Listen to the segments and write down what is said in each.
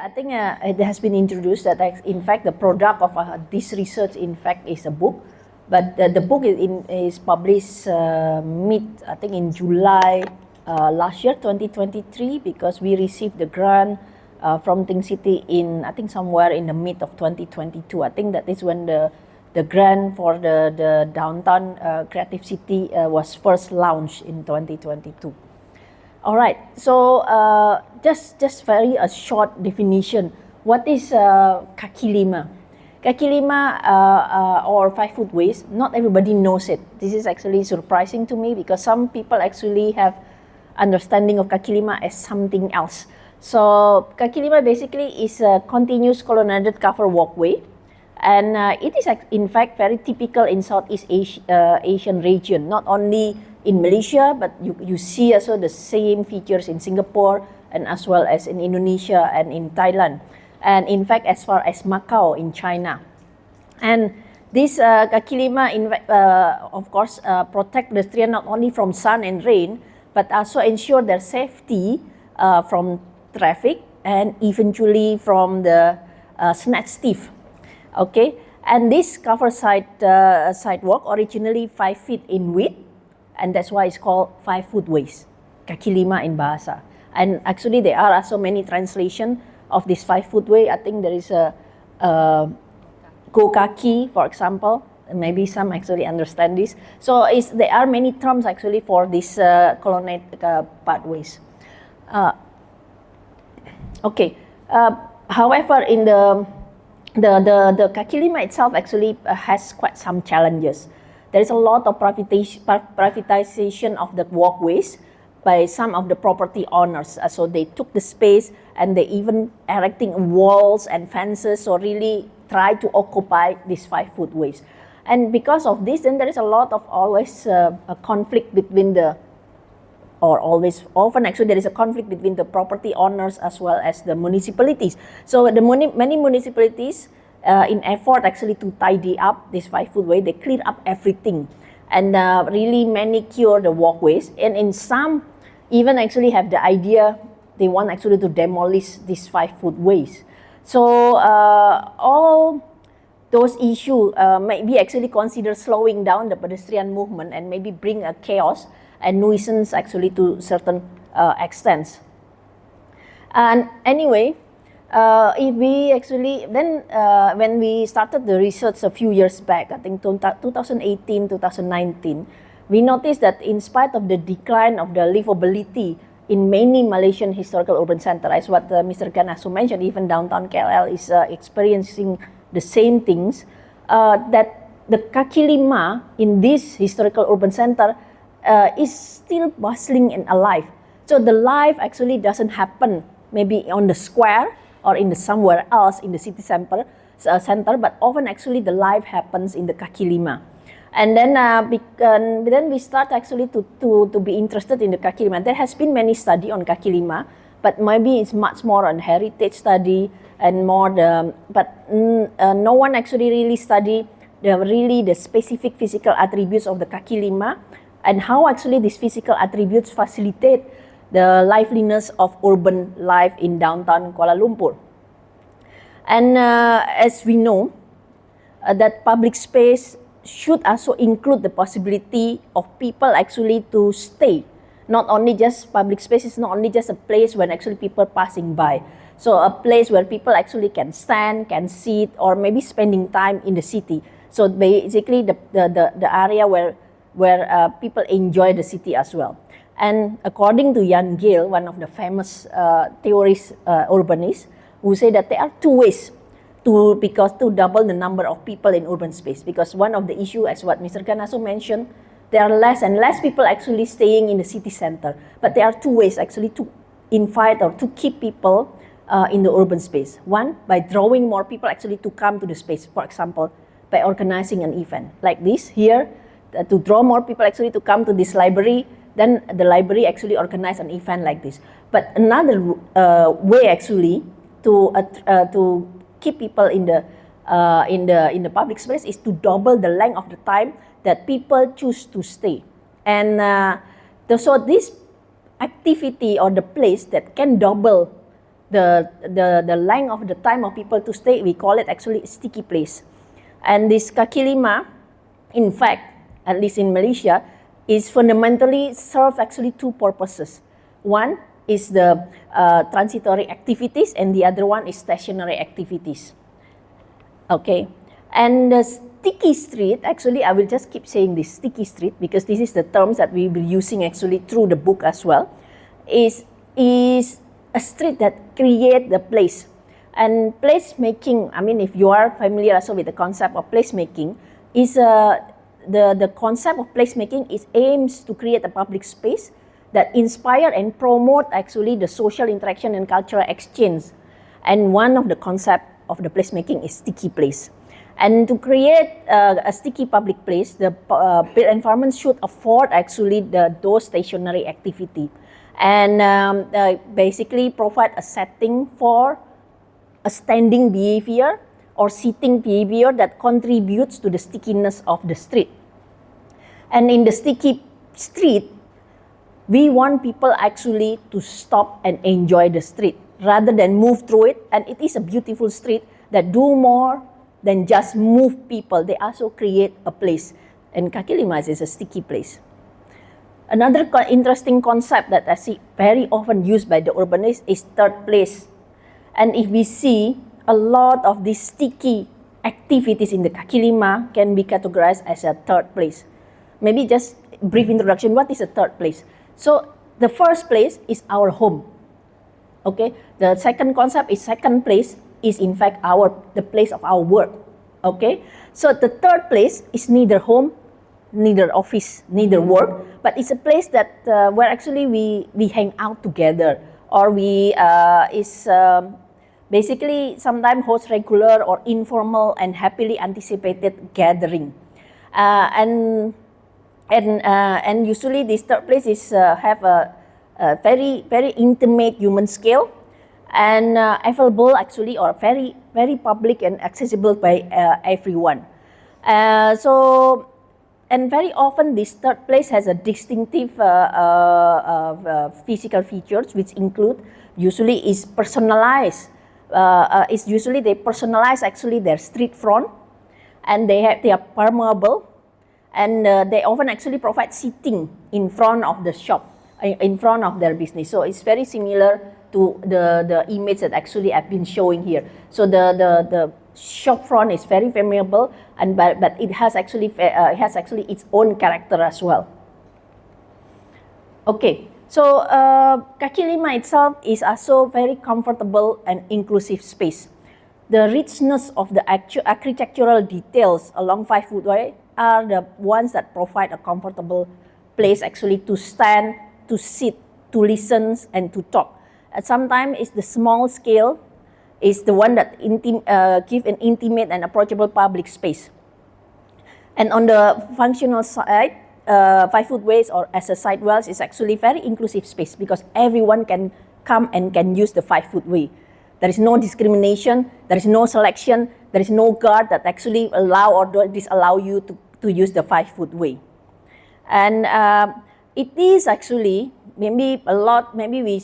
I think it has been introduced that in fact the product of this research in fact is a book, but the book is published I think in July last year 2023, because we received the grant from Think City in I think somewhere in the mid of 2022. I think that is when the grant for the downtown creative city was first launched in 2022. All right, so just very a short definition. What is kaki lima? Kaki lima or 5 footways, not everybody knows it. This is actually surprising to me because some people actually have understanding of kaki lima as something else. So kaki lima basically is a continuous colonnaded covered walkway, and it is in fact very typical in Southeast Asian region, not only in Malaysia, but you see also the same features in Singapore and as well as in Indonesia and in Thailand, and in fact as far as Macau in China. And this kaki lima of course protect pedestrians not only from sun and rain, but also ensure their safety from traffic and eventually from the snatch thief. Okay, and this cover sidewalk originally 5 feet in width, and that's why it's called 5 footways, kaki lima in bahasa. And actually there are also many translation of this 5 footway. I think there is a go kaki, for example. Maybe some actually understand this. So there are many terms actually for this colonnade pathways. Okay. However, in the kaki lima itself actually has quite some challenges. There is a lot of privatization of the walkways by some of the property owners. So they took the space and they even erecting walls and fences, so really try to occupy these 5 footways. And because of this, then there is a lot of always a conflict between often actually there is a conflict between the property owners as well as the municipalities. So many municipalities in effort actually to tidy up this 5 footway, they clear up everything and really manicure the walkways, and in some even actually have the idea they want actually to demolish these 5 footways. So all those issues maybe actually consider slowing down the pedestrian movement and maybe bring a chaos and nuisance actually to certain extents. And anyway, if we actually then when we started the research a few years back, I think 2018, 2019, we noticed that in spite of the decline of the livability in many Malaysian historical urban centers, as what Mr. Gan also mentioned, even downtown KL is experiencing the same things, that the kaki lima in this historical urban center is still bustling and alive. So the life actually doesn't happen maybe on the square or in somewhere else in the city center, but often actually the life happens in the kaki lima. And then we start actually to be interested in the kaki lima. There has been many study on kaki lima, but maybe it's much more on heritage study and more no one actually really study the specific physical attributes of the kaki lima and how actually these physical attributes facilitate the liveliness of urban life in downtown Kuala Lumpur. And as we know, that public space should also include the possibility of people actually to stay. Not only just public space is not only just a place when actually people passing by. So a place where people actually can stand, can sit, or maybe spending time in the city. So basically the area where people enjoy the city as well. And according to Jan Gehl, one of the famous theorist urbanists, who say that there are 2 ways to double the number of people in urban space. Because one of the issue, as what Mr. Khan also mentioned, there are less and less people actually staying in the city center. But there are 2 ways actually to invite or to keep people in the urban space. One, by drawing more people actually to come to the space. For example, by organizing an event like this here, to draw more people actually to come to this library. Then the library actually organize an event like this. But another way actually to keep people in the public space is to double the length of the time that people choose to stay. And so this activity or the place that can double the length of the time of people to stay, we call it actually sticky place. And this kaki lima, in fact, at least in Malaysia, is fundamentally serve actually two purposes. One is the transitory activities, and the other one is stationary activities. Okay, and the sticky street, actually I will just keep saying this sticky street because this is the terms that we will be using actually through the book as well, is a street that create the place. And placemaking, I mean, if you are familiar also with the concept of placemaking, is the concept of placemaking is aims to create a public space that inspire and promote actually the social interaction and cultural exchange. And one of the concept of the placemaking is sticky place. And to create a sticky public place, the built environment should afford actually those stationary activity, and basically provide a setting for a standing behavior or sitting behavior that contributes to the stickiness of the street. And in the sticky street, we want people actually to stop and enjoy the street rather than move through it. And it is a beautiful street that do more than just move people. They also create a place. And kaki lima is a sticky place. Another interesting concept that I see very often used by the urbanists is third place. And if we see a lot of these sticky activities in the kaki lima can be categorized as a third place. Maybe just brief introduction, what is a third place? So the first place is our home. Okay, the second concept is second place is in fact the place of our work. Okay, so the third place is neither home, neither office, neither work, but it's a place that where actually we hang out together, or we basically sometimes host regular or informal and happily anticipated gathering, and usually this third place is have a very intimate human scale, and available actually, or very public and accessible by everyone. And very often this third place has a distinctive physical features, which include usually is personalized. It's usually they personalize actually their street front, and they are permeable, and they often actually provide seating in front of the shop, in front of their business. So it's very similar to the image that actually I've been showing here. So the shop front is very permeable, and but it has actually its own character as well. Okay, so kaki lima itself is also very comfortable and inclusive space. The richness of the architectural details along 5 footway are the ones that provide a comfortable place actually to stand, to sit, to listen, and to talk. And sometimes it's the small scale is the one that give an intimate and approachable public space. And on the functional side, 5 footways or as a sidewalls is actually very inclusive space because everyone can come and can use the 5 footway. There is no discrimination, there is no selection, there is no guard that actually allow or disallow you to use the 5 footway. And it is actually maybe a lot, maybe we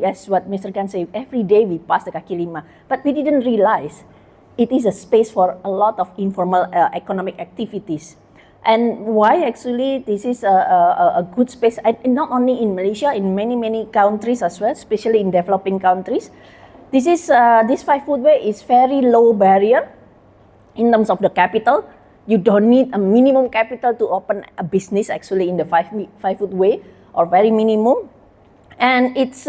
as what Mr. Khan said, every day we pass the kaki lima, but we didn't realize it is a space for a lot of informal economic activities. And why actually this is a good space, and not only in Malaysia, in many countries as well, especially in developing countries. This 5 footway is very low barrier in terms of the capital. You don't need a minimum capital to open a business actually in the 5 footway, or very minimum, and it's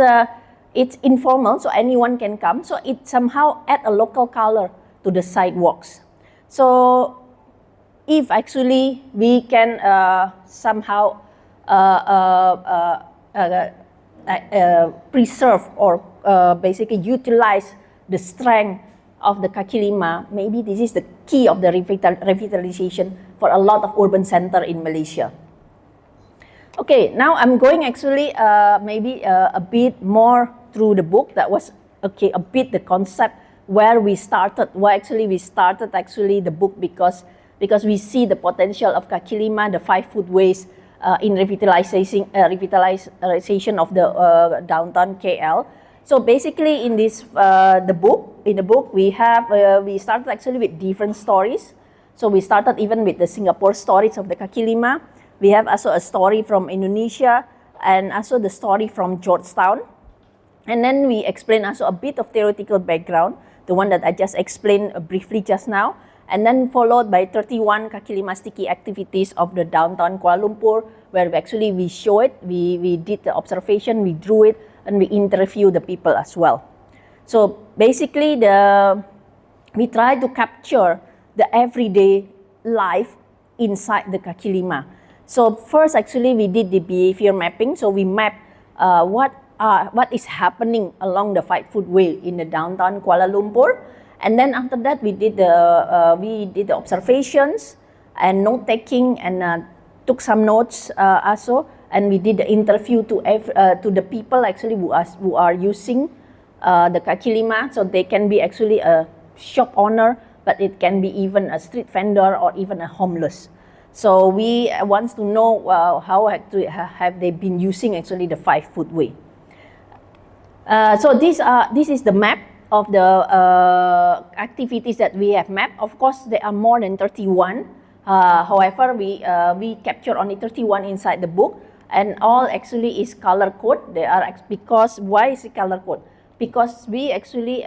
informal, so anyone can come. So it somehow add a local color to the sidewalks. So if actually we can somehow preserve or basically utilize the strength of the kaki lima, maybe this is the key of the revitalization for a lot of urban center in Malaysia. Okay, now I'm going actually maybe a bit more through the book. That was a bit the concept where we started. Why actually we started actually the book because we see the potential of kaki lima, the 5 footways in revitalization of the downtown KL. So basically, in this the book we have we started actually with different stories. So we started even with the Singapore stories of the kaki lima. We have also a story from Indonesia and also the story from Georgetown. And then we explain also a bit of theoretical background, the one that I just explained briefly just now, and then followed by 31 kaki lima sticky activities of the downtown Kuala Lumpur, where we show it, we did the observation, we drew it, and we interview the people as well. So basically, we try to capture the everyday life inside the kaki lima. So first, actually, we did the behavior mapping. So we map what is happening along the 5 footway in the downtown Kuala Lumpur, and then after that we did the observations and note taking and took some notes also, and we did the interview to the people actually who are using the kaki lima. So they can be actually a shop owner, but it can be even a street vendor or even a homeless. So we want to know how have they been using actually the 5 footway. So this is the map of the activities that we have mapped. Of course, there are more than 31. However, we capture only 31 inside the book, and all actually is color code. Because why is it color code? Because we actually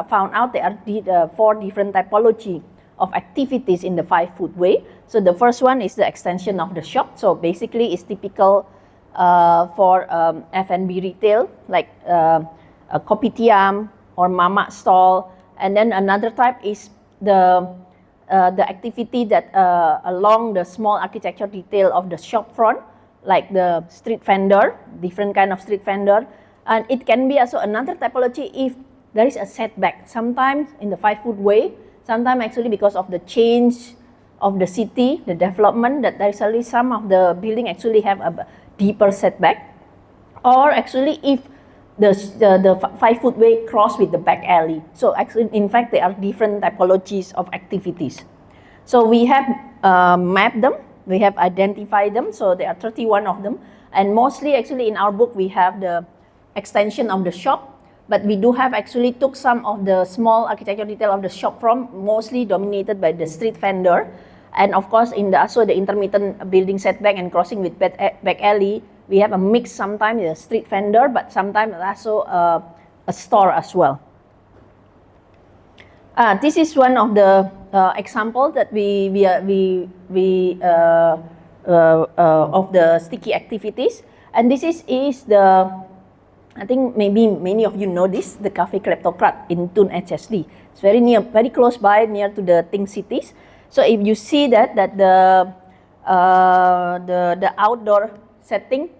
found out there are 4 different typology of activities in the 5 footway. So the first one is the extension of the shop. So basically, it's typical for F&B retail, like a kopitiam or mama stall. And then another type is the activity that along the small architecture detail of the shop front, like the street vendor, different kind of street vendor. And it can be also another typology if there is a setback. Sometimes in the 5 footway, sometimes actually because of the change of the city, the development, that there is only some of the building actually have a deeper setback, or actually if the 5 footway cross with the back alley. So actually, in fact, there are different typologies of activities. So we have mapped them, we have identified them. So there are 31 of them, and mostly actually in our book we have the extension of the shop, but we do have actually took some of the small architectural detail of the shop from, mostly dominated by the street vendor. And of course, in the intermittent building setback and crossing with back alley, we have a mix, sometimes a street vendor, but sometimes also a store as well. This is one of the examples that of the sticky activities, and this is the, I think maybe many of you know this, the Cafe Kleptocrat in Tun HSD. It's very close by, near to the Think Cities. So if you see that the outdoor setting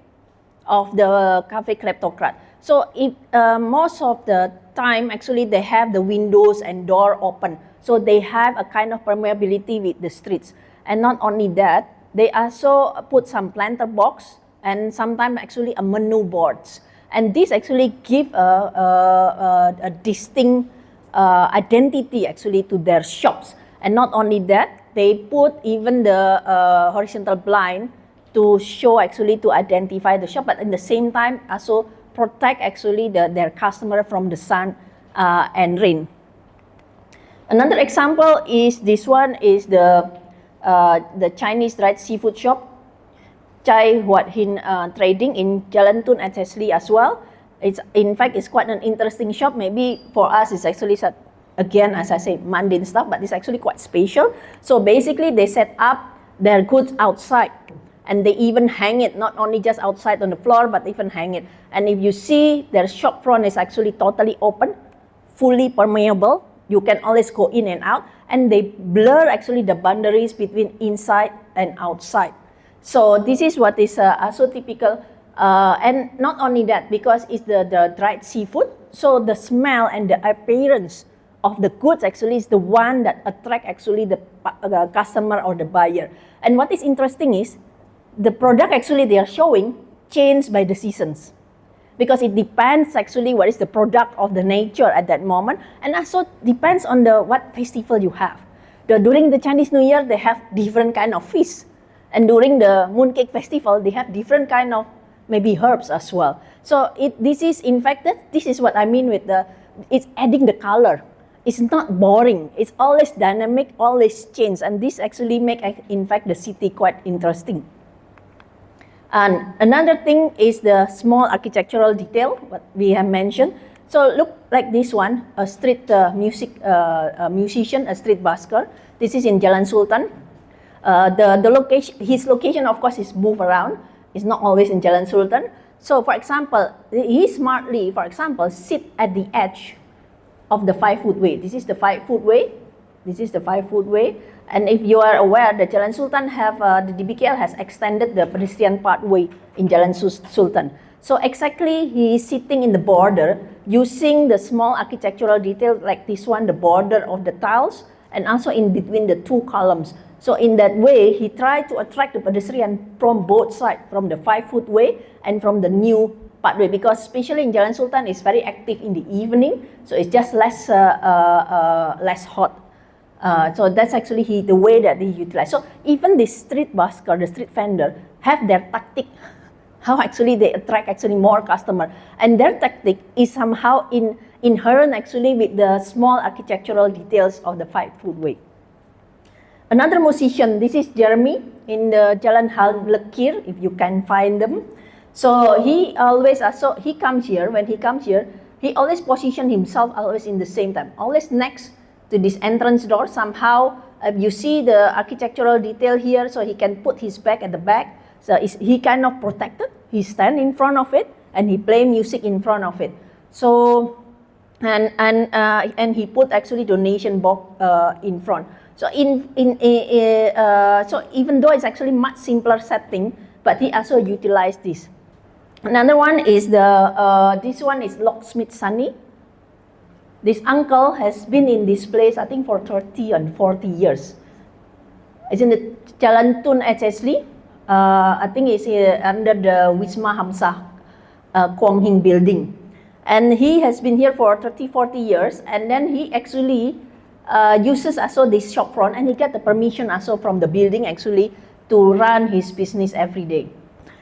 of the Cafe Kleptocrat. So if most of the time actually they have the windows and door open. So they have a kind of permeability with the streets. And not only that, they also put some planter box and sometimes actually a menu boards. And this actually give a distinct identity actually to their shops. And not only that, they put even the horizontal blind to show actually to identify the shop, but at the same time also protect actually their customer from the sun and rain. Another example is this one is the Chinese dried seafood shop, Chai Huat Hin Trading in Jalan Tun HSD as well. In fact, it's quite an interesting shop. Maybe for us, it's actually again, as I say, mundane stuff, but it's actually quite special. So basically, they set up their goods outside, and they even hang it, not only just outside on the floor, but even hang it. And if you see, their shop front is actually totally open, fully permeable. You can always go in and out, and they blur actually the boundaries between inside and outside. So this is what is also typical. And not only that, because it's the dried seafood, so the smell and the appearance of the goods actually is the one that attract actually the customer or the buyer. And what is interesting is the product actually they are showing change by the seasons, because it depends actually what is the product of the nature at that moment, and also depends on what festival you have. During the Chinese New Year, they have different kind of feast, and during the Mooncake Festival, they have different kind of maybe herbs as well. So this is, in fact, this is what I mean with it's adding the color. It's not boring. It's always dynamic, always change, and this actually make, in fact, the city quite interesting. And another thing is the small architectural detail, what we have mentioned. So look like this one, a street musician, a street busker. This is in Jalan Sultan. The location, his location, of course, is move around. It's not always in Jalan Sultan. So, for example, he smartly, for example, sit at the edge of the 5-foot way. This is the 5-foot way. This is the 5-foot way. And if you are aware, the Jalan Sultan have, the DBKL has extended the pedestrian pathway in Jalan Sultan. So exactly, he is sitting in the border using the small architectural detail like this one, the border of the tiles, and also in between the two columns. So in that way, he tried to attract the pedestrian from both sides, from the 5-foot way and from the new pathway, because especially in Jalan Sultan, it's very active in the evening, so it's just less hot. So that's actually the way that he utilized. So even the street busker, the street vendor, have their tactic, how actually they attract actually more customer, and their tactic is somehow inherent actually with the small architectural details of the 5-foot way. Another musician, this is Jeremy in the Jalan Hal Lekir, if you can find them. So he always, he comes here, when he comes here, he always position himself always in the same time, always next to this entrance door. Somehow, you see the architectural detail here, so he can put his back at the back. So he kind of protected, he stand in front of it, and he play music in front of it. So, and he put actually donation box in front. So so even though it's actually much simpler setting, but he also utilized this. Another one is this one is Locksmith Sunny. This uncle has been in this place, I think, for 30 and 40 years. It's in the Jalan Tun HSL. I think it's under the Wisma Hamzah Kwong Hing building. And he has been here for 30, 40 years, and then he actually uses also this shop front, and he got the permission also from the building actually to run his business every day.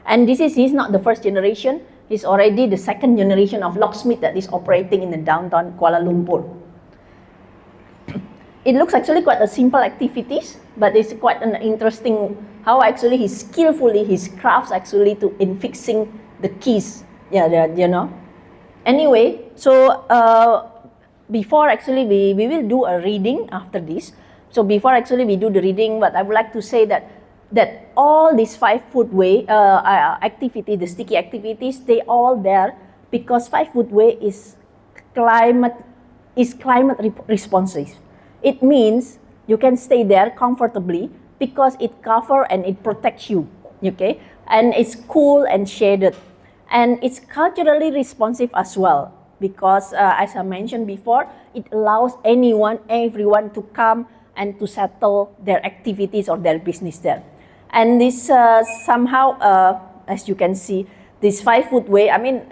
And he's not the first generation, he's already the second generation of locksmith that is operating in the downtown Kuala Lumpur. It looks actually quite a simple activities, but it's quite an interesting how actually he skillfully, his crafts actually in fixing the keys, you know. Anyway, so before actually we will do a reading after this. So before actually we do the reading, but I would like to say that all these 5-foot way activity, the sticky activities, they all there because 5-foot way is climate responsive. It means you can stay there comfortably because it covers and it protects you, okay? And it's cool and shaded. And it's culturally responsive as well because as I mentioned before, it allows everyone to come and to settle their activities or their business there. And this somehow, as you can see, this 5-foot way, I mean,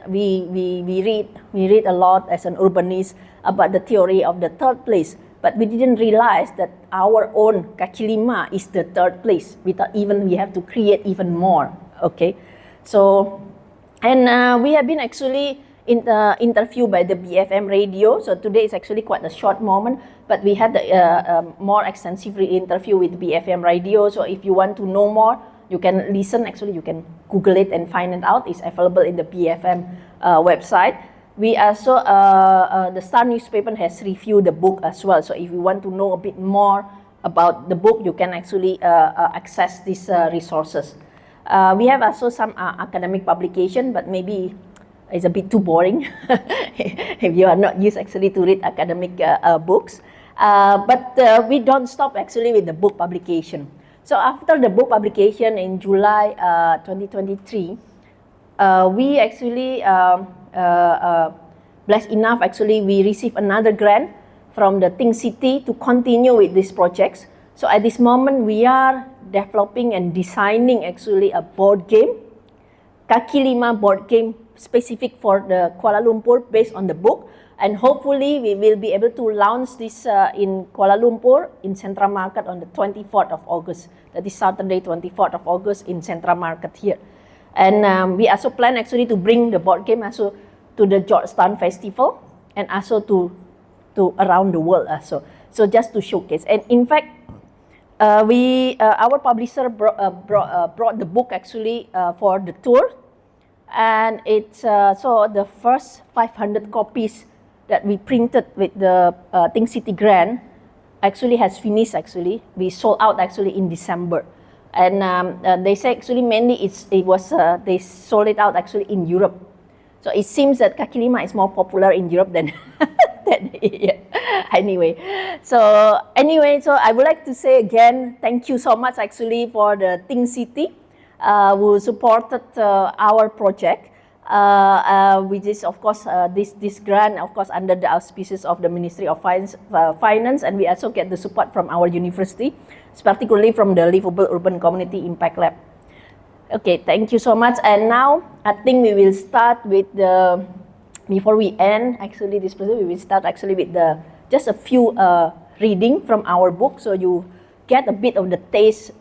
we read a lot as an urbanist about the theory of the third place, but we didn't realize that our own kaki lima is the third place. We have to create even more, okay? So, and we have been actually interviewed by the BFM radio. So today is actually quite a short moment, but we had the more extensive interview with BFM radio. So if you want to know more, you can listen. Actually, you can Google it and find it out. It's available in the BFM website. We also, the Star newspaper has reviewed the book as well. So if you want to know a bit more about the book, you can actually access these resources. We have also some academic publication, but maybe it's a bit too boring if you are not used actually to read academic books. But we don't stop actually with the book publication. So after the book publication in July 2023, we actually blessed enough actually we received another grant from the Think City to continue with these projects. So at this moment we are developing and designing actually a board game, Kaki Lima board game specific for the Kuala Lumpur based on the book, and hopefully we will be able to launch this in Kuala Lumpur in Central Market on the 24th of August. That is Saturday, 24th of August in Central Market here. And we also plan actually to bring the board game also to the Georgetown Festival and also to around the world also. So just to showcase. And in fact, our publisher brought the book actually for the tour, and it's so the first 500 copies that we printed with the Think City grant actually has finished. Actually, we sold out actually in December, and they say actually mainly they sold it out actually in Europe. So it seems that kaki lima is more popular in Europe than than here. Anyway, so I would like to say again, thank you so much actually for the Think City who supported our project, which is of course this grant of course under the auspices of the Ministry of Finance, and we also get the support from our university, particularly from the Livable Urban Community Impact Lab. Okay, thank you so much. And now I think we will start with before we end actually this presentation, we will start actually with just a few reading from our book, so you get a bit of the taste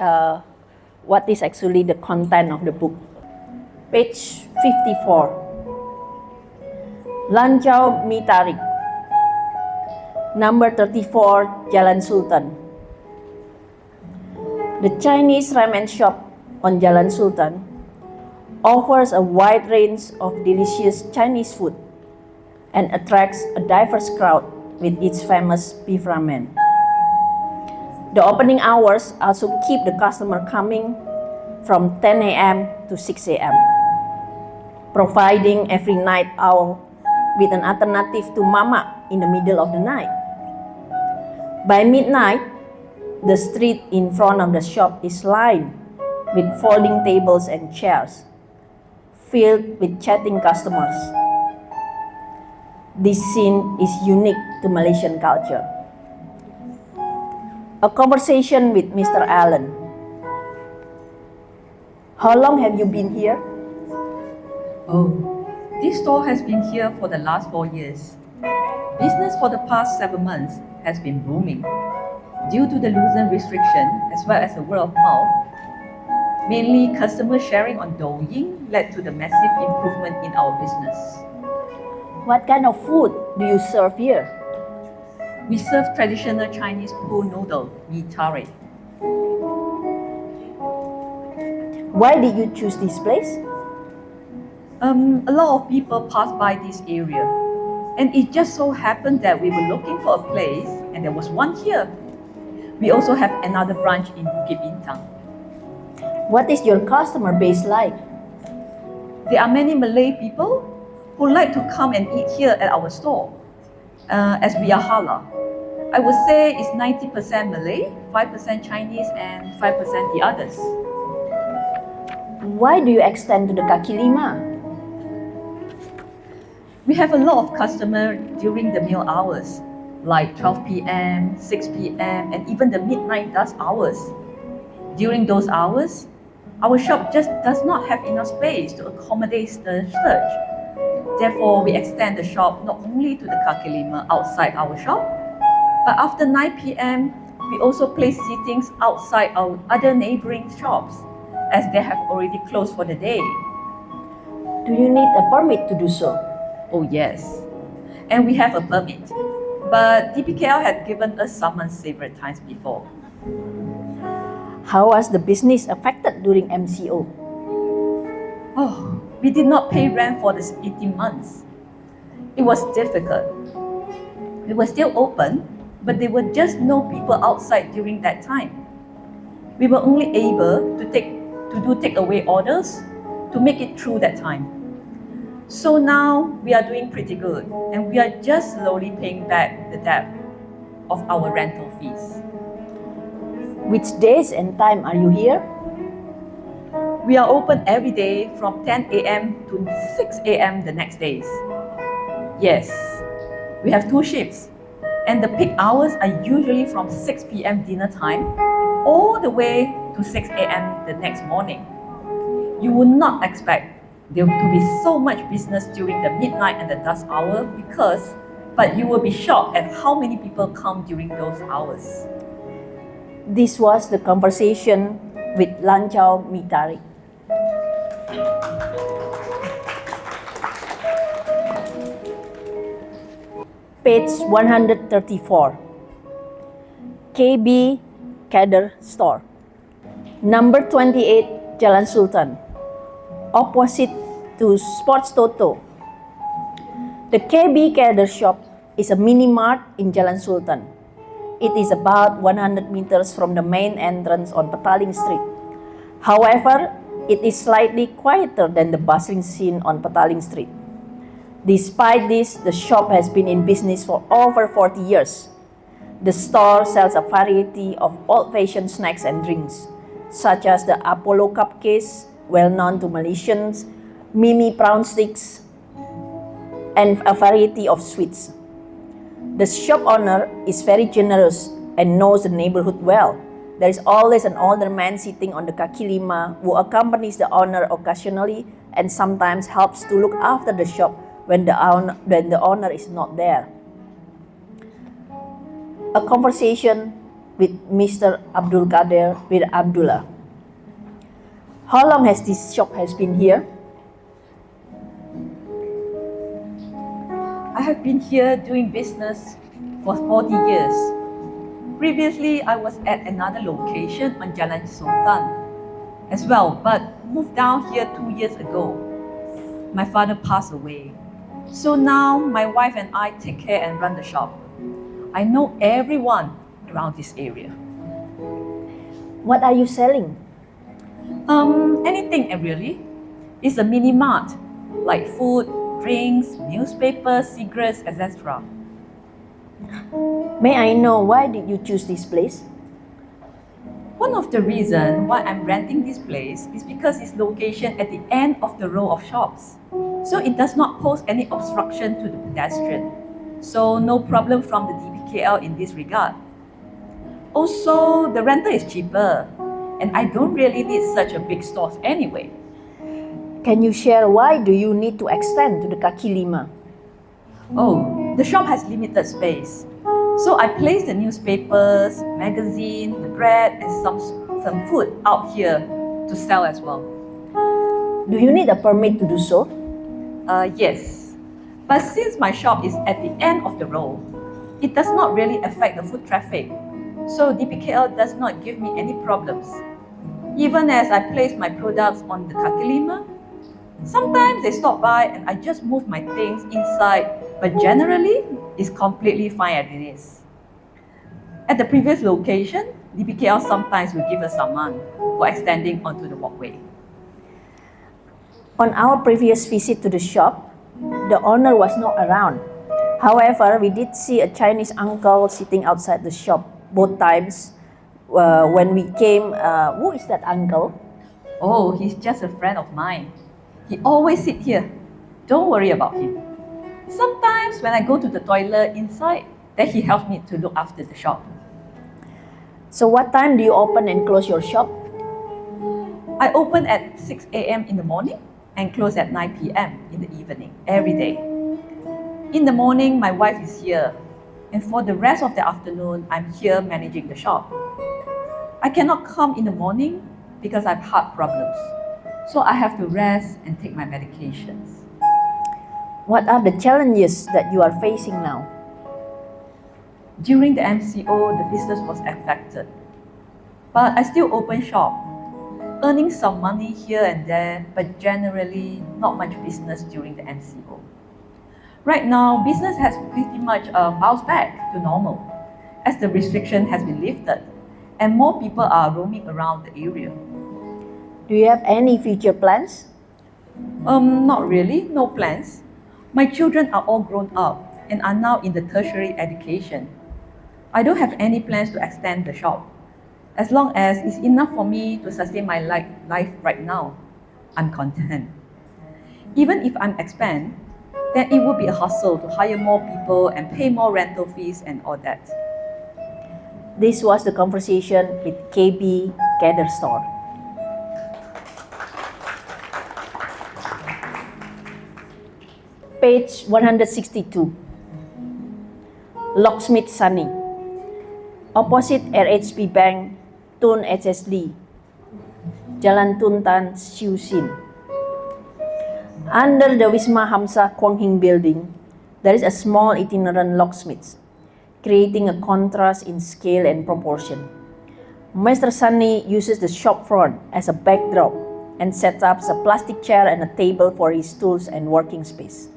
what is actually the content of the book. Page 54. Lanjau Mi Tarik, number 34, Jalan Sultan. The Chinese ramen shop on Jalan Sultan offers a wide range of delicious Chinese food and attracts a diverse crowd with its famous beef ramen. The opening hours also keep the customer coming from 10 a.m. to 6 a.m., providing every night owl with an alternative to mama in the middle of the night. By midnight, the street in front of the shop is lined with folding tables and chairs, filled with chatting customers. This scene is unique to Malaysian culture. A conversation with Mr. Allen. How long have you been here? Oh, this store has been here for the last 4 years. Business for the past 7 months has been booming. Due to the loosened restriction as well as the word of mouth, mainly customer sharing on Douyin led to the massive improvement in our business. What kind of food do you serve here? We serve traditional Chinese pool noodle, mi tarik. Why did you choose this place? A lot of people pass by this area, and it just so happened that we were looking for a place and there was one here. We also have another branch in Bukit Bintang. What is your customer base like? There are many Malay people who like to come and eat here at our store, as we are halal. I would say it's 90% Malay, 5% Chinese, and 5% the others. Why do you extend to the kaki lima? We have a lot of customers during the meal hours, like 12 p.m., 6 p.m., and even the midnight dusk hours. During those hours, our shop just does not have enough space to accommodate the surge. Therefore, we extend the shop not only to the kaki lima outside our shop, but after 9 p.m., we also place seatings outside our other neighboring shops, as they have already closed for the day. Do you need a permit to do so? Oh yes, and we have a permit, but DPKL had given us summons several times before. How was the business affected during MCO? Oh, we did not pay rent for the 18 months. It was difficult. We were still open, but there were just no people outside during that time. We were only able to do takeaway orders to make it through that time. So now we are doing pretty good, and we are just slowly paying back the debt of our rental fees. Which days and time are you here? We are open every day from 10 a.m. to 6 a.m. the next days. Yes, we have 2 shifts, and the peak hours are usually from 6 p.m. dinner time all the way to 6 a.m. the next morning. You would not expect there to be so much business during the midnight and the dusk hour but you will be shocked at how many people come during those hours. This was the conversation with Lanjao Mi Tarik. Page 134. KB Kader Store. Number 28, Jalan Sultan. Opposite to Sports Toto. The KB Kader shop is a mini mart in Jalan Sultan. It is about 100 meters from the main entrance on Petaling Street. However, it is slightly quieter than the bustling scene on Petaling Street. Despite this, the shop has been in business for over 40 years. The store sells a variety of old-fashioned snacks and drinks, such as the Apollo cupcakes, well known to Malaysians, Mimi prawn sticks, and a variety of sweets. The shop owner is very generous and knows the neighborhood well. There is always an older man sitting on the kaki lima who accompanies the owner occasionally and sometimes helps to look after the shop when the owner is not there. A conversation with Mr. Abdul Kader with Abdullah. How long has this shop been here? I have been here doing business for 40 years. Previously, I was at another location on Jalan Sultan as well, but moved down here 2 years ago. My father passed away. So now my wife and I take care and run the shop. I know everyone around this area. What are you selling? Anything really. It's a mini mart, like food, drinks, newspapers, cigarettes, etc. May I know why did you choose this place? One of the reasons why I'm renting this place is because it's located at the end of the row of shops. So it does not pose any obstruction to the pedestrian. So no problem from the DBKL in this regard. Also, the rental is cheaper and I don't really need such a big stores anyway. Can you share why do you need to extend to the kaki lima? Oh, the shop has limited space. So I placed the newspapers, magazine, the bread and some food out here to sell as well. Do you need a permit to do so? Yes. But since my shop is at the end of the road, it does not really affect the foot traffic. So DPKL does not give me any problems. Even as I place my products on the kaki lima, sometimes they stop by and I just move my things inside, but generally, it's completely fine as it is. At the previous location, DPKL sometimes will give us saman for extending onto the walkway. On our previous visit to the shop, the owner was not around. However, we did see a Chinese uncle sitting outside the shop both times. When we came, who is that uncle? Oh, he's just a friend of mine. He always sits here. Don't worry about him. Sometimes when I go to the toilet inside, then he helps me to look after the shop. So what time do you open and close your shop? I open at 6 a.m. in the morning and close at 9 p.m. in the evening, every day. In the morning, my wife is here, and for the rest of the afternoon, I'm here managing the shop. I cannot come in the morning because I have heart problems, so I have to rest and take my medications. What are the challenges that you are facing now? During the MCO, the business was affected, but I still open shop, earning some money here and there, but generally not much business during the MCO. Right now, business has pretty much bounced back to normal as the restriction has been lifted and more people are roaming around the area. Do you have any future plans? Not really, no plans. My children are all grown up and are now in the tertiary education. I don't have any plans to extend the shop. As long as it's enough for me to sustain my life right now, I'm content. Even if I'm expand, then it would be a hustle to hire more people and pay more rental fees and all that. This was the conversation with KB Kader Store. Page 162. Locksmith Sunny. Opposite RHB Bank, Tun HSD. Jalan Tuntan, Siu Sin. Under the Wisma Hamsa Kwang Hing building, there is a small itinerant locksmith, creating a contrast in scale and proportion. Mr. Sunny uses the shop front as a backdrop and sets up a plastic chair and a table for his tools and working space.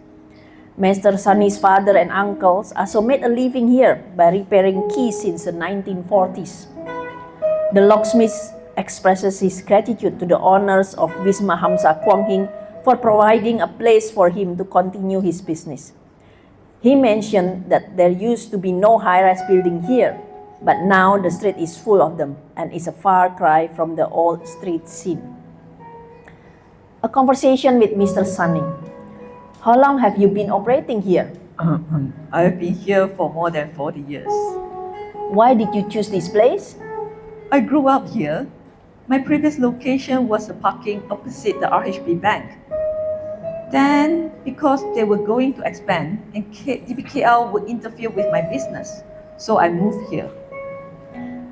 Mr. Sunny's father and uncles also made a living here by repairing keys since the 1940s. The locksmith expresses his gratitude to the owners of Wisma Hamsa Kwang Hing for providing a place for him to continue his business. He mentioned that there used to be no high-rise building here, but now the street is full of them and is a far cry from the old street scene. A conversation with Mr. Sunny. How long have you been operating here? I have been here for more than 40 years. Why did you choose this place? I grew up here. My previous location was the parking opposite the RHB Bank. Then, because they were going to expand and DBKL would interfere with my business, so I moved here.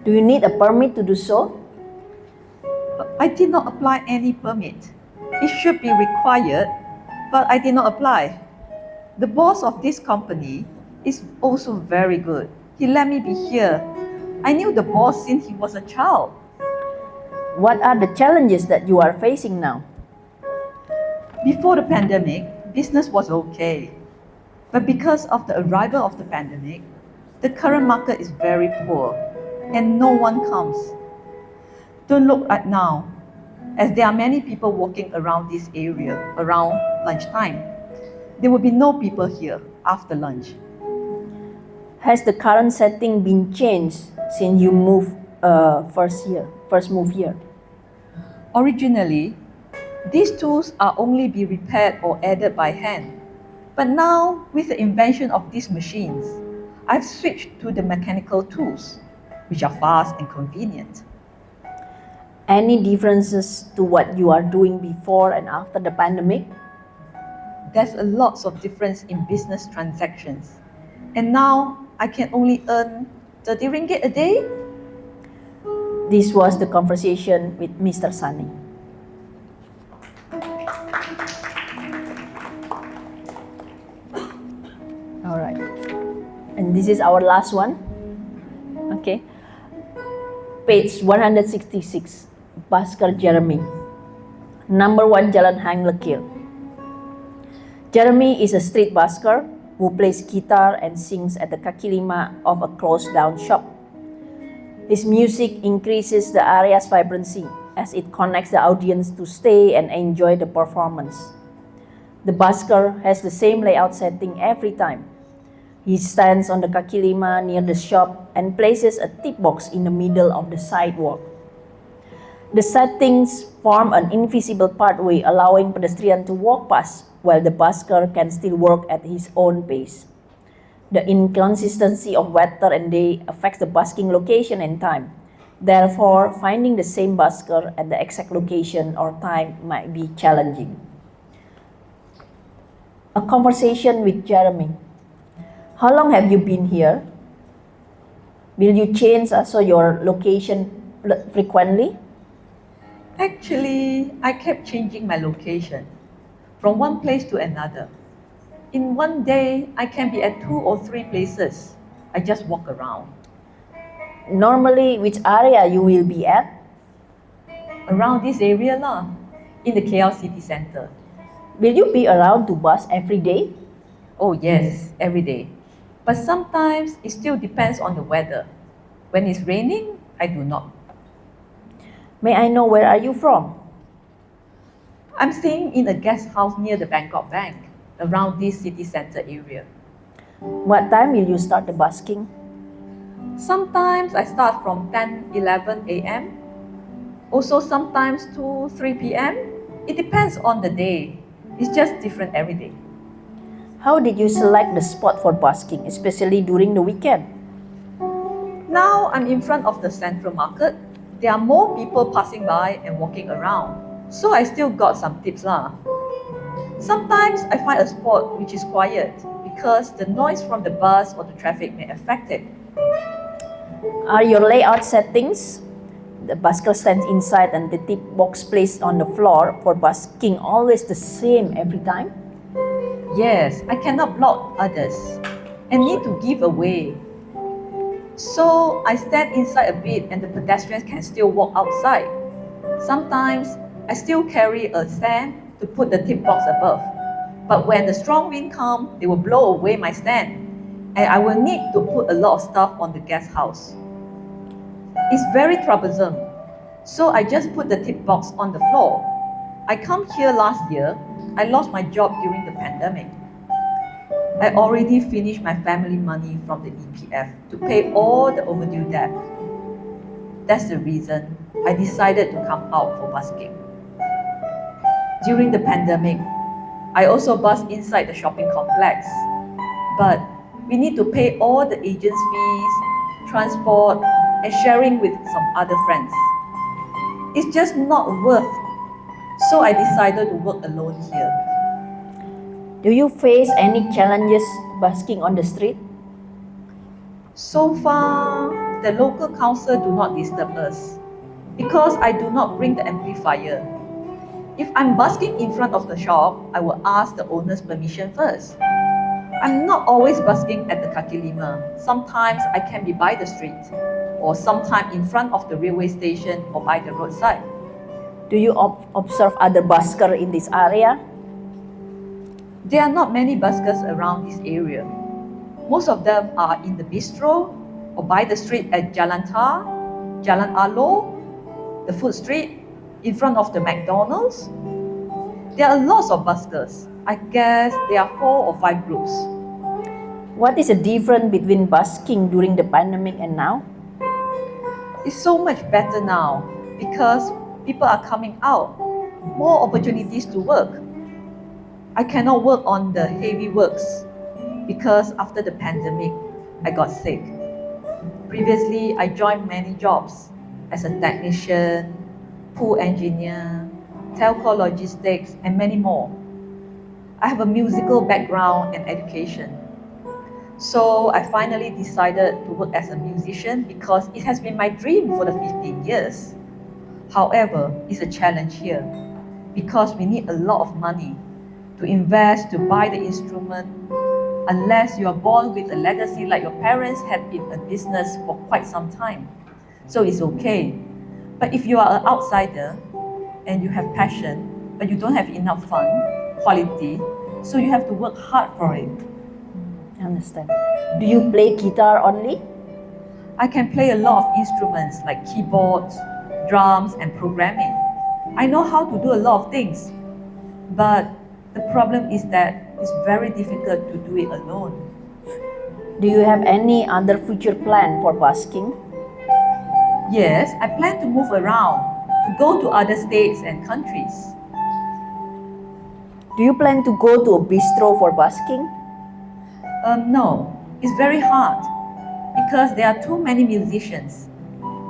Do you need a permit to do so? I did not apply any permit. It should be required, but I did not apply. The boss of this company is also very good. He let me be here. I knew the boss since he was a child. What are the challenges that you are facing now? Before the pandemic, business was okay. But because of the arrival of the pandemic, the current market is very poor and no one comes. Don't look at now, as there are many people walking around this area around lunchtime. There will be no people here after lunch. Has the current setting been changed since you moved first move here? Originally, these tools are only be repaired or added by hand. But now, with the invention of these machines, I've switched to the mechanical tools, which are fast and convenient. Any differences to what you are doing before and after the pandemic? There's a lot of difference in business transactions. And now, I can only earn 30 ringgit a day. This was the conversation with Mr. Sunny. All right. And this is our last one. Okay. Page 166. Basker Jeremy. Number 1 Jalan Hang Lekir. Jeremy is a street busker who plays guitar and sings at the kaki lima of a closed down shop. His music increases the area's vibrancy as it connects the audience to stay and enjoy the performance. The busker has the same layout setting every time. He stands on the kaki lima near the shop and places a tip box in the middle of the sidewalk. The settings form an invisible pathway allowing pedestrians to walk past while the busker can still work at his own pace. The inconsistency of weather and day affects the busking location and time. Therefore, finding the same busker at the exact location or time might be challenging. A conversation with Jeremy. How long have you been here? Will you change also your location frequently? Actually, I kept changing my location from one place to another. In one day, I can be at 2 or 3 places. I just walk around. Normally, which area you will be at? Around this area lah, in the KL city center. Will you be around to bus every day? Oh yes, every day. But sometimes it still depends on the weather. When it's raining, I do not. May I know where are you from? I'm staying in a guest house near the Bangkok Bank, around this city center area. What time will you start the busking? Sometimes I start from 10, 11 a.m. Also sometimes 2, 3 p.m. It depends on the day. It's just different every day. How did you select the spot for busking, especially during the weekend? Now I'm in front of the central market. There are more people passing by and walking around. So I still got some tips lah. Sometimes I find a spot which is quiet because the noise from the bus or the traffic may affect it. Are your layout settings the busker stands inside and the tip box placed on the floor for busking always the same every time? Yes, I cannot block others and need to give away. So I stand inside a bit and the pedestrians can still walk outside. Sometimes I still carry a stand to put the tip box above. But when the strong wind comes, they will blow away my stand and I will need to put a lot of stuff on the guest house. It's very troublesome. So I just put the tip box on the floor. I come here last year. I lost my job during the pandemic. I already finished my family money from the EPF to pay all the overdue debt. That's the reason I decided to come out for busking. During the pandemic, I also bus inside the shopping complex. But we need to pay all the agents' fees, transport, and sharing with some other friends. It's just not worth. So I decided to work alone here. Do you face any challenges busking on the street? So far, the local council do not disturb us because I do not bring the amplifier. If I'm busking in front of the shop, I will ask the owner's permission first. I'm not always busking at the kaki lima. Sometimes I can be by the street or sometimes in front of the railway station or by the roadside. Do you observe other busker in this area? There are not many buskers around this area. Most of them are in the bistro or by the street at Jalan Tar, Jalan Alo, the food street, in front of the McDonald's. There are lots of buskers. I guess there are 4 or 5 groups. What is the difference between busking during the pandemic and now? It's so much better now because people are coming out, more opportunities to work. I cannot work on the heavy works because after the pandemic, I got sick. Previously, I joined many jobs as a technician, pool engineer, telco logistics, and many more. I have a musical background and education. So I finally decided to work as a musician because it has been my dream for the 15 years. However, it's a challenge here because we need a lot of money to invest, to buy the instrument, unless you are born with a legacy like your parents had in a business for quite some time. So it's okay. But if you are an outsider and you have passion, but you don't have enough fund, quality, so you have to work hard for it. I understand. Do you play guitar only? I can play a lot of instruments like keyboards, drums, and programming. I know how to do a lot of things, but the problem is that it's very difficult to do it alone. Do you have any other future plan for busking? Yes, I plan to move around, to go to other states and countries. Do you plan to go to a bistro for busking? No, it's very hard because there are too many musicians.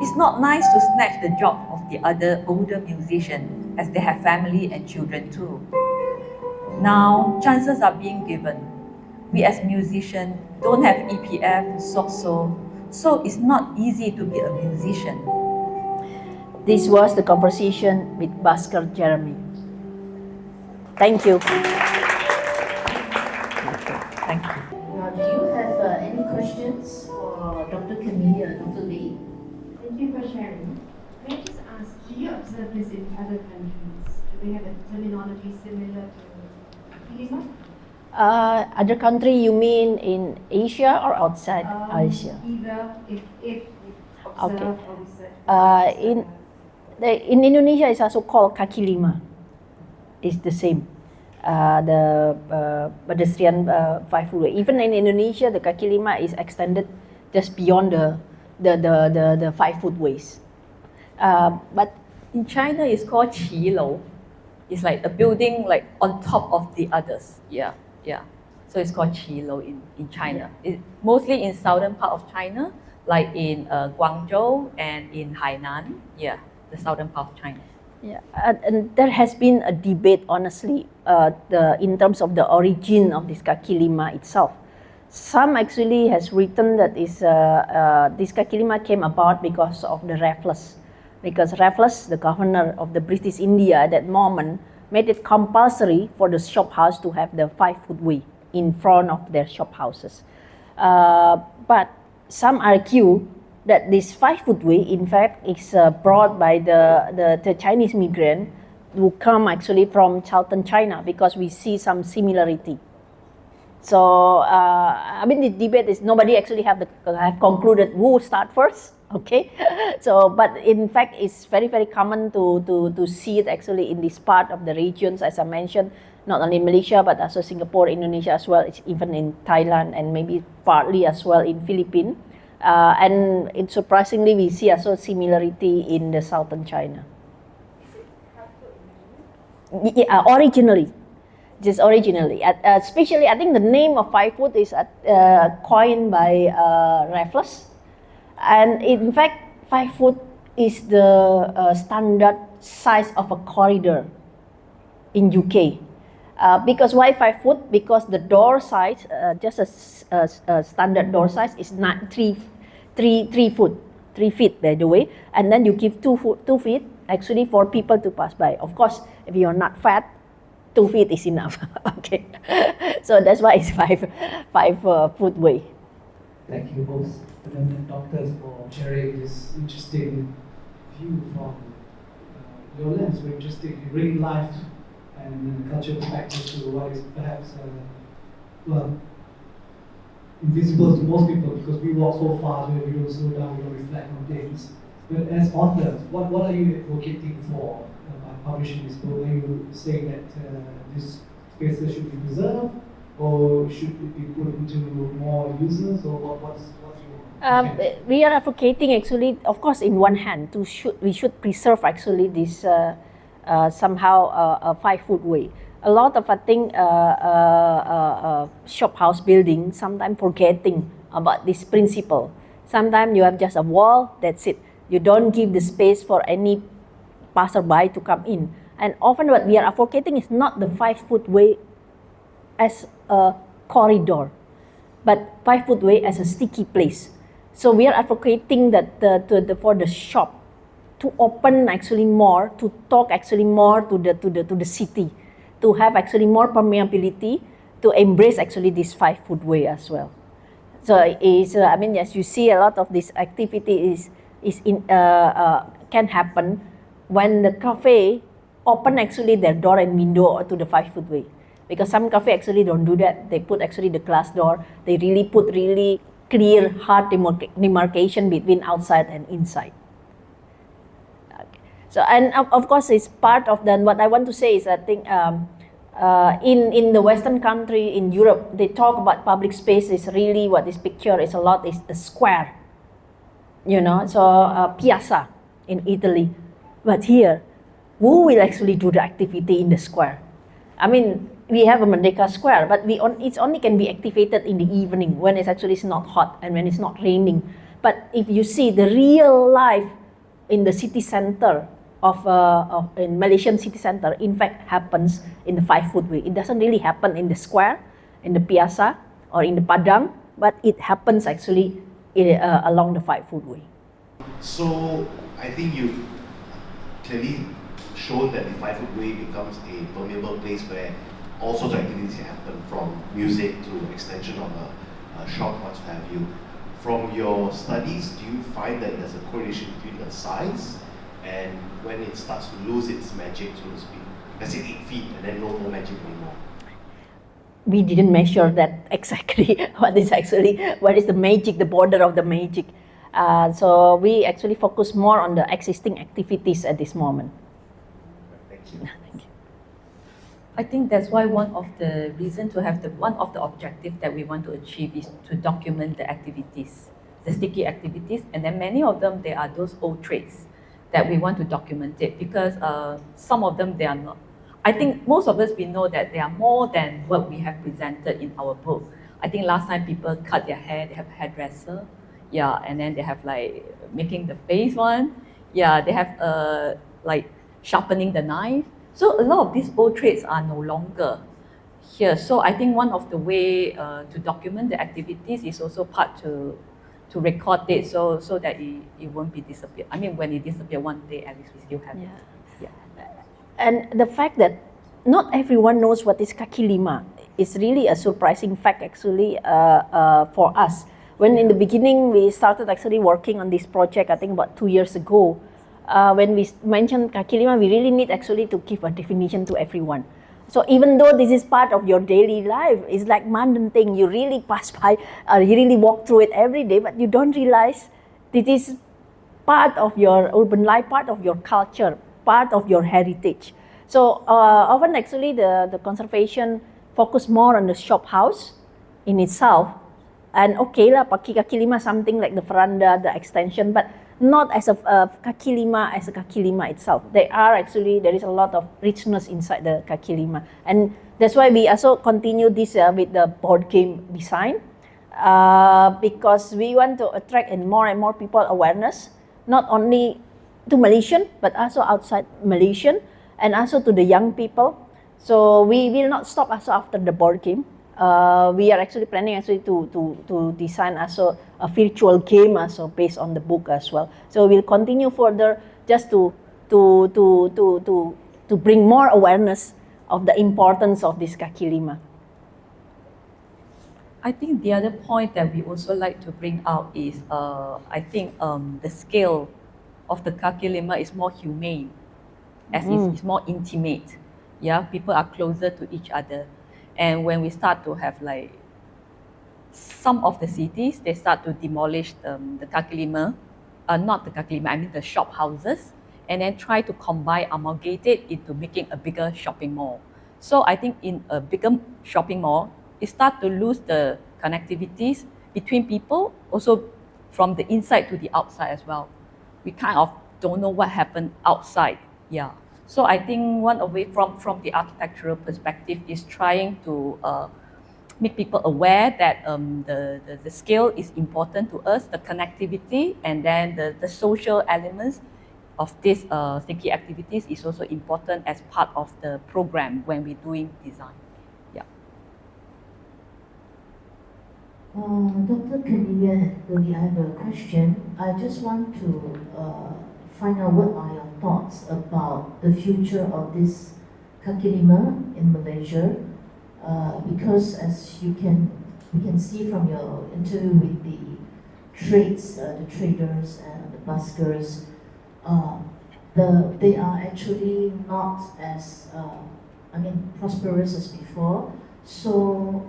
It's not nice to snatch the job of the other older musician as they have family and children too. Now, chances are being given. We as musicians don't have EPF, so it's not easy to be a musician. This was the conversation with Busker Jeremy. Thank you. Thank you. Now, do you have any questions for Dr. Camelia or Dr. Lee? Thank you for sharing. May I just ask, do you observe this in other countries? Do they have a terminology similar to Filipino? Other country, you mean in Asia or outside Asia? Either, if you Okay. observe or research. In Indonesia, it's also called kaki lima. It's the same. The pedestrian 5-foot way. Even in Indonesia, the kaki lima is extended just beyond the 5-foot ways. But In China, it's called qilou. It's like a building like on top of the others. Yeah. So it's called qilou in China. It, mostly in southern part of China, like in Guangzhou and in Hainan. Yeah, the southern part of China. yeah, and there has been a debate, honestly, in terms of the origin of this kaki lima itself. Some actually has written that this kaki lima came about because of the raffles because Raffles, the governor of the British India at that moment, made it compulsory for the shop house to have the 5-foot way in front of their shop houses. But some argue that this 5-foot way, in fact, is brought by the Chinese migrant who come actually from southern China, because we see some similarity. So I mean, the debate is nobody actually have concluded who start first. Okay, so but in fact, it's very common to see it actually in this part of the regions, as I mentioned, not only in Malaysia but also Singapore, Indonesia as well. It's even in Thailand and maybe partly as well in Philippines. And surprisingly, we see also similarity in the southern China. Yeah, originally. Just originally, especially I think the name of 5-foot is coined by Raffles, and in fact 5-foot is the standard size of a corridor in UK. Because why 5-foot? Because the door size, just a standard door size, is not 3 feet by the way, and then you give 2 feet actually for people to pass by. Of course, if you are not fat, 2 feet is enough. Okay, so that's why it's 5-foot way. Thank you both, and then doctors, for sharing this interesting view from your lens. Very interesting. You bring life and culture perspective to what is perhaps invisible to most people, because we walk so fast where we don't slow down, we don't reflect on things. But as authors, what are you advocating for by publishing this book? Are you saying that this spaces should be preserved, or should it be put into more users, or what's your we are advocating actually, of course, in one hand, we should preserve actually this somehow a 5-foot way. A lot of, I think, shop house building sometimes forgetting about this principle. Sometimes you have just a wall, that's it. You don't give the space for any passerby to come in. And often what we are advocating is not the 5-foot way as a corridor, but 5-foot way as a sticky place. So we are advocating that for the shop to open actually more, to talk actually more to the city, to have actually more permeability, to embrace actually this 5-foot way as well. So is I mean, as you see, a lot of this activity can happen when the cafe open actually their door and window to the 5-foot way, because some cafe actually don't do that. They put actually the glass door. They really put clear, hard demarcation between outside and inside. So, and of course, it's part of that. What I want to say is, I think in the Western country, in Europe, they talk about public space is really what is pictured is a lot is the square, you know, so piazza in Italy. But here, who will actually do the activity in the square? I mean, we have a Merdeka Square, but it only can be activated in the evening when it's actually not hot and when it's not raining. But if you see the real life in the city center in Malaysian city center, in fact, happens in the 5-foot way. It doesn't really happen in the square, in the piazza, or in the padang, but it happens actually along the 5-foot way. So I think you've clearly showed that the 5-foot way becomes a permeable place where all sorts of activities can happen, from music to extension of a shop, what have you. From your studies, do you find that there's a correlation between the size and when it starts to lose its magic, so to speak? Let's say 8 feet and then no magic anymore. We didn't measure that exactly. What is the magic, the border of the magic. So we actually focus more on the existing activities at this moment. Thank you. Thank you. I think that's why one of the reasons to have one of the objectives that we want to achieve is to document the activities, the sticky activities, and then many of them, they are those old trades that we want to document it, because some of them, they are not. I think most of us, we know that they are more than what we have presented in our book. I think last time people cut their hair, they have hairdresser, yeah, and then they have like making the face one, yeah, they have like sharpening the knife. So a lot of these old trades are no longer here. So I think one of the way to document the activities is also part to to record it so that it won't be disappear. I mean, when it disappear one day, at least we still have it. Yeah. And the fact that not everyone knows what is kaki lima is really a surprising fact actually for us. When in the beginning we started actually working on this project, I think about 2 years ago, when we mentioned kaki lima, we really need actually to give a definition to everyone. So even though this is part of your daily life, it's like mundane thing, you really pass by, you really walk through it every day, but you don't realize this is part of your urban life, part of your culture, part of your heritage. So often actually the conservation focus more on the shop house in itself, and okay lah, pakai kaki lima something like the veranda, the extension, but not as a kaki lima as a kaki lima itself. There is a lot of richness inside the kaki lima, and that's why we also continue this with the board game design, because we want to attract and more people awareness, not only to Malaysian but also outside Malaysian and also to the young people. So we will not stop also after the board game. We are actually planning actually to design also a virtual game also based on the book as well. So we'll continue further just to bring more awareness of the importance of this kaki lima. I think the other point that we also like to bring out is I think the scale of the kaki lima is more humane, as it's more intimate. Yeah, people are closer to each other. And when we start to have like some of the cities, they start to demolish the kaki lima, not the kaki lima, I mean the shop houses, and then try to combine, amalgamate it into making a bigger shopping mall. So I think in a bigger shopping mall, it start to lose the connectivities between people, also from the inside to the outside as well. We kind of don't know what happened outside. Yeah. So I think one way from the architectural perspective is trying to make people aware that the scale is important to us, the connectivity, and then the social elements of these sticky activities is also important as part of the program when we're doing design. Yeah. Dr. Camelia, I have a question. I just want to find out what are your thoughts about the future of this kaki lima in Malaysia, because as we can see from your interview with the traders and the buskers, they are actually not as prosperous as before. So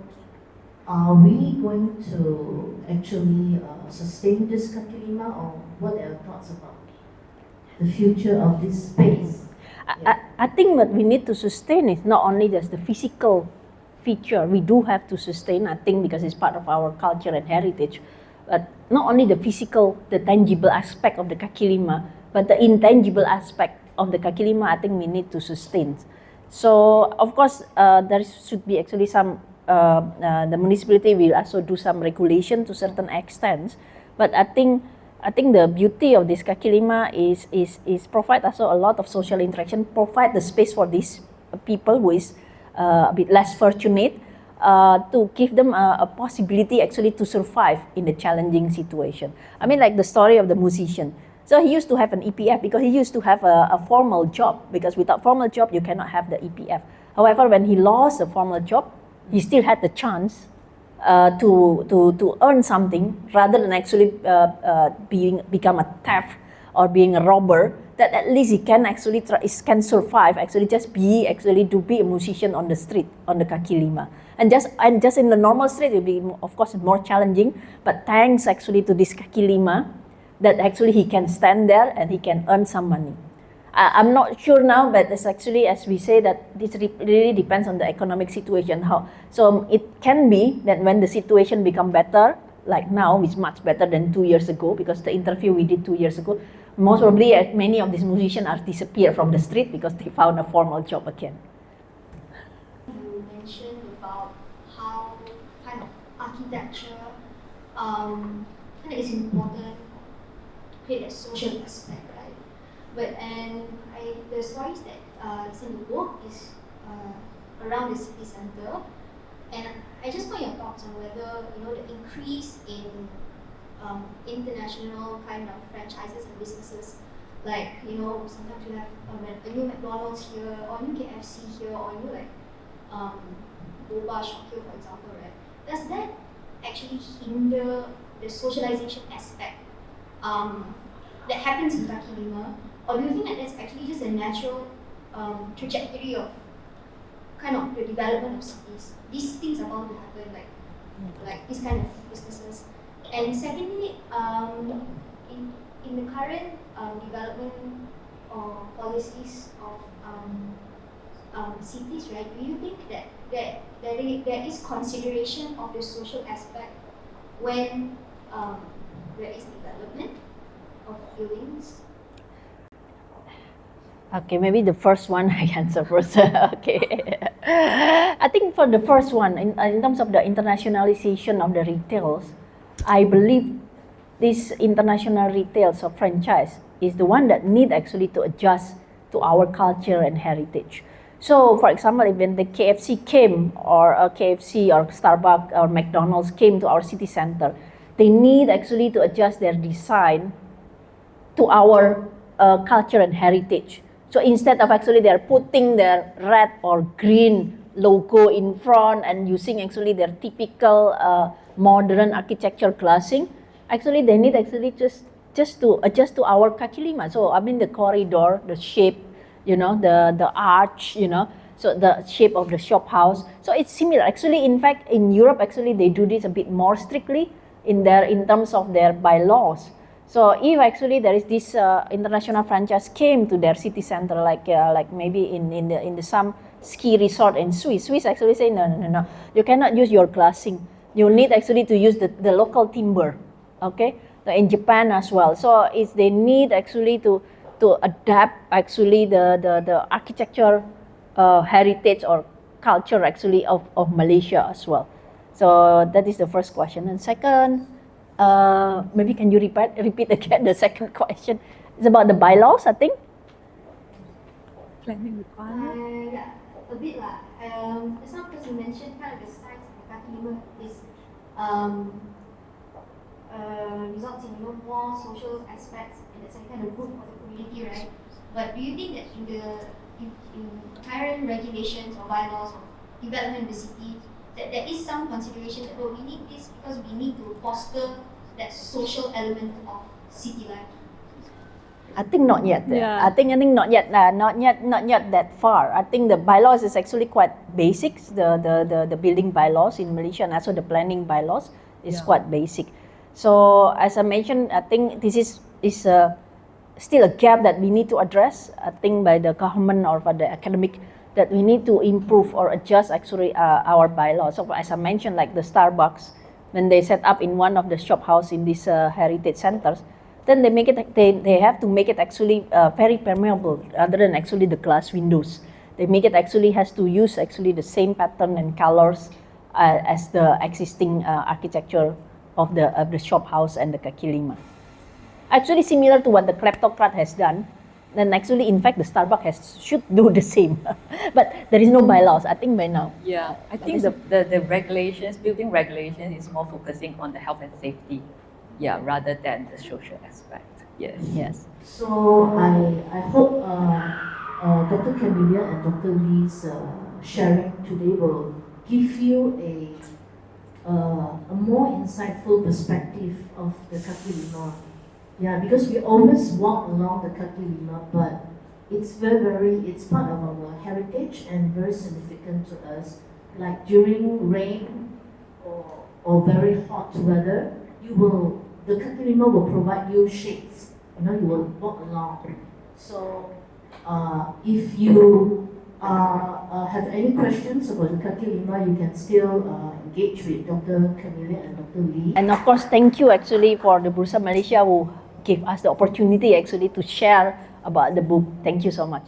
are we going to actually sustain this kaki lima, or what are your thoughts about the future of this space? I think what we need to sustain is not only just the physical feature. We do have to sustain, I think, because it's part of our culture and heritage. But not only the physical, the tangible aspect of the kaki lima, but the intangible aspect of the kaki lima, I think we need to sustain. So of course, there should be actually some. The municipality will also do some regulation to certain extent, but I think the beauty of this kaki lima is provide also a lot of social interaction, provide the space for these people who is a bit less fortunate, to give them a possibility actually to survive in a challenging situation. I mean, like the story of the musician. So he used to have an EPF because he used to have a formal job, because without formal job you cannot have the EPF. However, when he lost a formal job, he still had the chance to earn something rather than actually become a thief or being a robber. That at least he can actually can survive. Actually, to be a musician on the street, on the kaki lima, and just in the normal street it will be of course more challenging. But thanks actually to this kaki lima, that actually he can stand there and he can earn some money. I'm not sure now, but it's actually, as we say, that this really depends on the economic situation. So it can be that when the situation become better, like now, it's much better than 2 years ago, because the interview we did 2 years ago, most probably many of these musicians are disappeared from the street because they found a formal job again. You mentioned about how kind of architecture kind of is important to create a social aspect, right? The stories that is in the book is around the city center, and I just want your thoughts on whether the increase in international kind of franchises and businesses. Like, you know, sometimes you have a new McDonald's here, or new KFC here, or new like boba shop here, for example, right? Does that actually hinder the socialization aspect that happens in Kaki Lima, or do you think that that's actually just a natural trajectory of kind of the development of cities? These things are bound to happen, like these kind of businesses. And secondly, in the current development or policies of cities, right? Do you think that there is consideration of the social aspect when there is development of buildings? Okay, maybe the first one I answer first. Okay. I think for the first one, in terms of the internationalization of the retails, I believe this international retails or franchise is the one that need actually to adjust to our culture and heritage. So, for example, when the KFC came, or a KFC or Starbucks or McDonald's came to our city center, they need actually to adjust their design to our culture and heritage. So instead of actually they're putting their red or green logo in front and using actually their typical modern architecture glassing, actually they need actually just to adjust to our Kaki Lima. So I mean the corridor, the shape, you know, the arch, you know, so the shape of the shop house. So it's similar. Actually, in fact, in Europe, actually they do this a bit more strictly in terms of their bylaws. So if actually there is this international franchise came to their city center, like maybe in the some ski resort in Swiss actually say no, you cannot use your glassing. You need actually to use the local timber, okay? In Japan as well. So they need actually to adapt actually the architecture heritage or culture actually of Malaysia as well. So that is the first question. And second, maybe can you repeat again the second question? It's about the bylaws, I think. Planning requirement? Yeah, a bit lah. Just now because you mentioned kind of the size of the Kaki Lima is results in more social aspects, and that's kind of good for the community, right? But do you think that in current regulations or bylaws of development of the city, that there is some consideration that we need this because we need to foster that social element of city life? I think not yet. Yeah. I think not yet. Not yet that far. I think the bylaws is actually quite basics. The building bylaws in Malaysia and also the planning bylaws is quite basic. So as I mentioned, I think this is still a gap that we need to address. I think by the government or by the academic, that we need to improve or adjust actually our bylaws. So as I mentioned, like the Starbucks, when they set up in one of the shop house in these heritage centers, then they have to make it actually very permeable rather than actually the glass windows. They make it actually has to use actually the same pattern and colors as the existing architecture of the shop house and the Kaki Lima. Actually similar to what the kleptocrat has done. Then actually, in fact, the Starbucks should do the same, but there is no bylaws. I think by now. Yeah, I think the regulations, building regulations, is more focusing on the health and safety, rather than the social aspect. Yes. Yes. So I hope Dr. Camelia and Dr. Lee's sharing today will give you a more insightful perspective of the Kaki Lima. Yeah, because we always walk along the Kaki Lima, but it's it's part of our heritage and very significant to us. Like during rain or very hot weather, the Kaki Lima will provide you shades. You will walk along. So if you have any questions about the Kaki Lima, you can still engage with Dr. Camelia and Dr. Lee. And of course, thank you actually for the Bursa Malaysia who gave us the opportunity actually to share about the book. Thank you so much.